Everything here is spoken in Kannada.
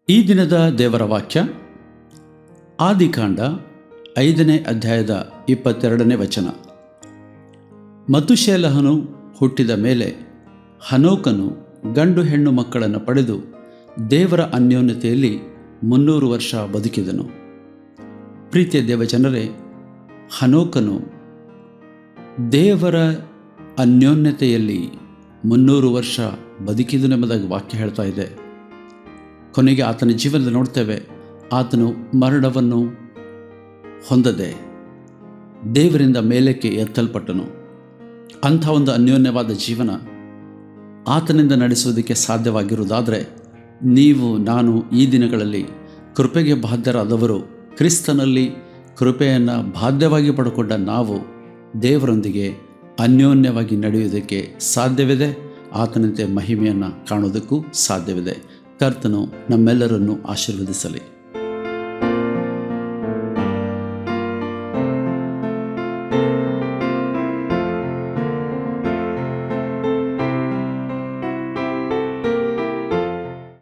ಈ ದಿನದ ದೇವರ ವಾಕ್ಯ ಆದಿಕಾಂಡ 5ನೇ ಅಧ್ಯಾಯದ 22ನೇ ವಚನ. ಮತುಶೇಲಹನು ಹುಟ್ಟಿದ ಮೇಲೆ ಹನೋಕನು ಗಂಡು ಹೆಣ್ಣು ಮಕ್ಕಳನ್ನು ಪಡೆದು ದೇವರ ಅನ್ಯೋನ್ಯತೆಯಲ್ಲಿ 300 ವರ್ಷ ಬದುಕಿದನು. ಪ್ರೀತಿಯ ದೇವಜನರೇ, ಹನೋಕನು ದೇವರ ಅನ್ಯೋನ್ಯತೆಯಲ್ಲಿ 300 ವರ್ಷ ಬದುಕಿದನೆಂಬುದಾಗಿ ವಾಕ್ಯ ಹೇಳ್ತಾ ಇದೆ. ಕೊನೆಗೆ ಆತನ ಜೀವನದಲ್ಲಿ ನೋಡ್ತೇವೆ, ಆತನು ಮರಣವನ್ನು ಹೊಂದದೆ ದೇವರಿಂದ ಮೇಲಕ್ಕೆ ಎತ್ತಲ್ಪಟ್ಟನು. ಅಂಥ ಒಂದು ಅನ್ಯೋನ್ಯವಾದ ಜೀವನ ಆತನಿಂದ ನಡೆಸುವುದಕ್ಕೆ ಸಾಧ್ಯವಾಗಿರುವುದಾದರೆ, ನೀವು ನಾನು ಈ ದಿನಗಳಲ್ಲಿ ಕೃಪೆಗೆ ಬಾಧ್ಯರಾದವರು, ಕ್ರಿಸ್ತನಲ್ಲಿ ಕೃಪೆಯನ್ನು ಬಾಧ್ಯವಾಗಿ ಪಡ್ಕೊಂಡ ನಾವು ದೇವರೊಂದಿಗೆ ಅನ್ಯೋನ್ಯವಾಗಿ ನಡೆಯುವುದಕ್ಕೆ ಸಾಧ್ಯವಿದೆ. ಆತನಂತೆ ಮಹಿಮೆಯನ್ನು ಕಾಣುವುದಕ್ಕೂ ಸಾಧ್ಯವಿದೆ. ಕರ್ತನು ನಮ್ಮೆಲ್ಲರನ್ನು ಆಶೀರ್ವದಿಸಲಿ.